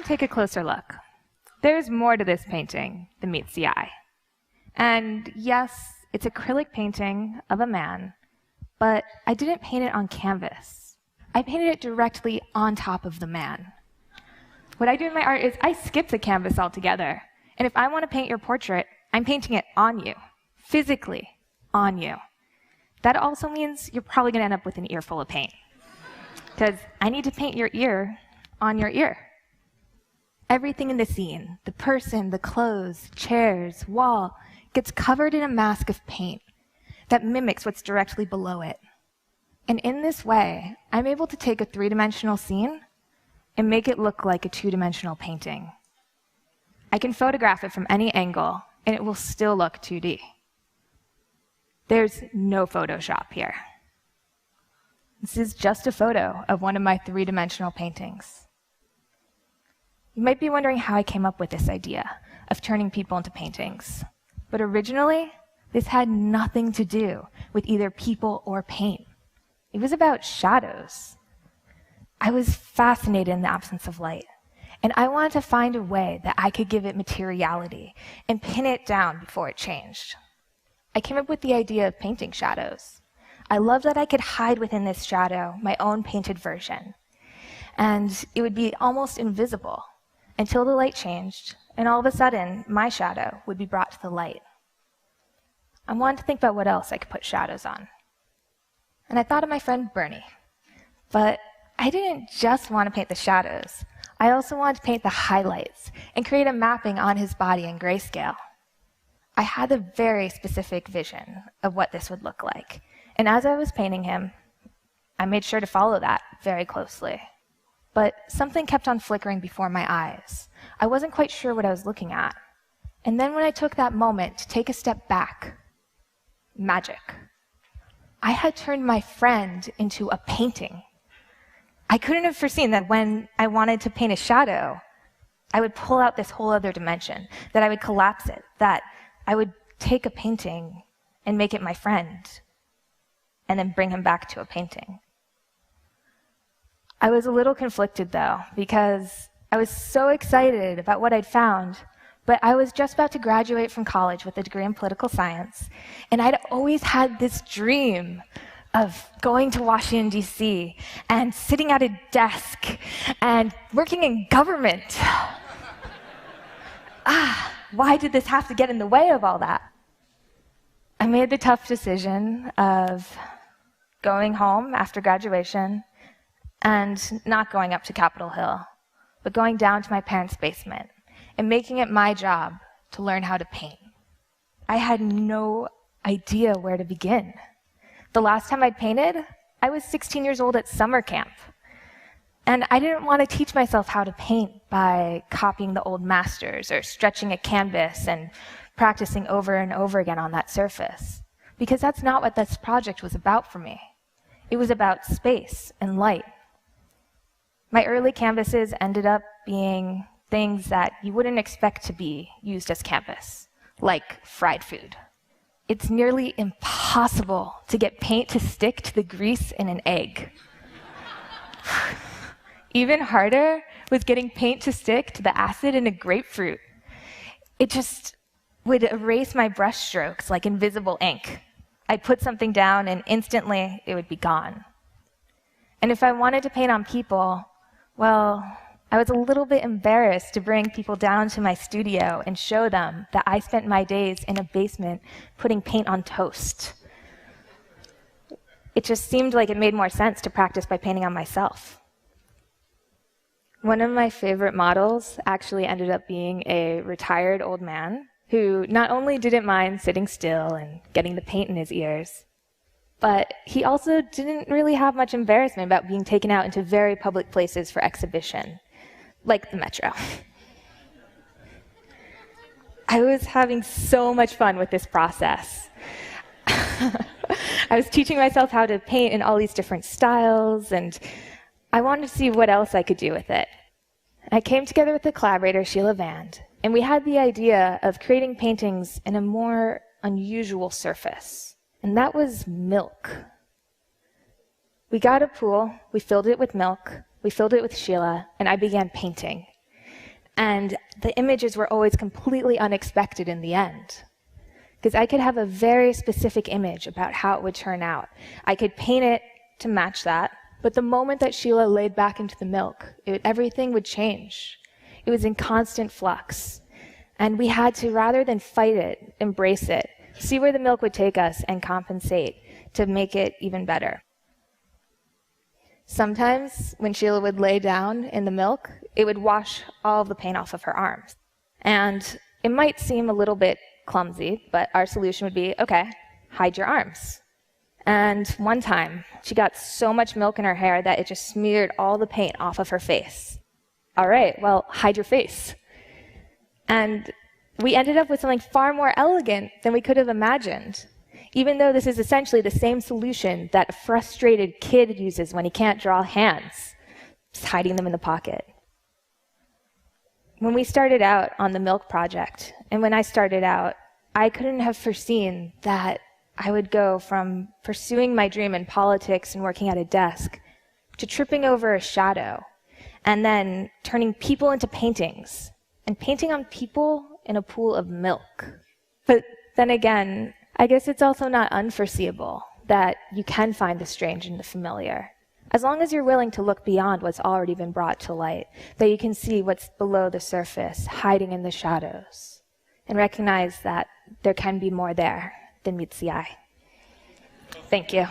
want to take a closer look. There's more to this painting than meets the eye. And yes, it's acrylic painting of a man, but I didn't paint it on canvas. I painted it directly on top of the man. What I do in my art is I skip the canvas altogether. And if I want to paint your portrait, I'm painting it on you, physically on you. That also means you're probably going to end up with an ear full of paint, because I need to paint your ear on your ear. Everything in the scene, the person, the clothes, chairs, wall, gets covered in a mask of paint that mimics what's directly below it. And in this way, I'm able to take a three-dimensional scene and make it look like a two-dimensional painting. I can photograph it from any angle, and it will still look 2D. There's no Photoshop here. This is just a photo of one of my three-dimensional paintings. You might be wondering how I came up with this idea of turning people into paintings. But originally, this had nothing to do with either people or paint. It was about shadows. I was fascinated in the absence of light, and I wanted to find a way that I could give it materiality and pin it down before it changed. I came up with the idea of painting shadows. I loved that I could hide within this shadow my own painted version, and it would be almost invisible until the light changed, and all of a sudden, my shadow would be brought to the light. I wanted to think about what else I could put shadows on. And I thought of my friend Bernie. But I didn't just want to paint the shadows. I also wanted to paint the highlights and create a mapping on his body in grayscale. I had a very specific vision of what this would look like. And as I was painting him, I made sure to follow that very closely. But something kept on flickering before my eyes. I wasn't quite sure what I was looking at. And then when I took that moment to take a step back, magic. I had turned my friend into a painting. I couldn't have foreseen that when I wanted to paint a shadow, I would pull out this whole other dimension, that I would collapse it, that I would take a painting and make it my friend, and then bring him back to a painting. I was a little conflicted, though, because I was so excited about what I'd found, but I was just about to graduate from college with a degree in political science, and I'd always had this dream of going to Washington, D.C., and sitting at a desk and working in government. Why did this have to get in the way of all that? I made the tough decision of going home after graduation and not going up to Capitol Hill, but going down to my parents' basement and making it my job to learn how to paint. I had no idea where to begin. The last time I'd painted, I was 16 years old at summer camp. And I didn't want to teach myself how to paint by copying the old masters or stretching a canvas and practicing over and over again on that surface, because that's not what this project was about for me. It was about space and light. My early canvases ended up being things that you wouldn't expect to be used as canvas, like fried food. It's nearly impossible to get paint to stick to the grease in an egg. Even harder was getting paint to stick to the acid in a grapefruit. It just would erase my brush strokes like invisible ink. I'd put something down and instantly it would be gone. And if I wanted to paint on people, well, I was a little bit embarrassed to bring people down to my studio and show them that I spent my days in a basement putting paint on toast. It just seemed like it made more sense to practice by painting on myself. One of my favorite models actually ended up being a retired old man who not only didn't mind sitting still and getting the paint in his ears, but he also didn't really have much embarrassment about being taken out into very public places for exhibition, like the Metro. I was having so much fun with this process. I was teaching myself how to paint in all these different styles, and I wanted to see what else I could do with it. I came together with the collaborator, Sheila Vand, and we had the idea of creating paintings in a more unusual surface, and that was milk. We got a pool, we filled it with milk, we filled it with Sheila, and I began painting. And the images were always completely unexpected in the end. Because I could have a very specific image about how it would turn out. I could paint it to match that, but the moment that Sheila laid back into the milk, everything would change. It was in constant flux. And we had to, rather than fight it, embrace it, see where the milk would take us and compensate to make it even better. Sometimes, when Sheila would lay down in the milk, it would wash all of the paint off of her arms. And it might seem a little bit clumsy, but our solution would be, okay, hide your arms. And one time, she got so much milk in her hair that it just smeared all the paint off of her face. All right, well, hide your face. And we ended up with something far more elegant than we could have imagined, even though this is essentially the same solution that a frustrated kid uses when he can't draw hands, just hiding them in the pocket. When we started out on the milk project, and when I started out, I couldn't have foreseen that I would go from pursuing my dream in politics and working at a desk to tripping over a shadow, and then turning people into paintings, and painting on people in a pool of milk. But then again, I guess it's also not unforeseeable that you can find the strange in the familiar. As long as you're willing to look beyond what's already been brought to light, that you can see what's below the surface, hiding in the shadows, and recognize that there can be more there than meets the eye. Thank you.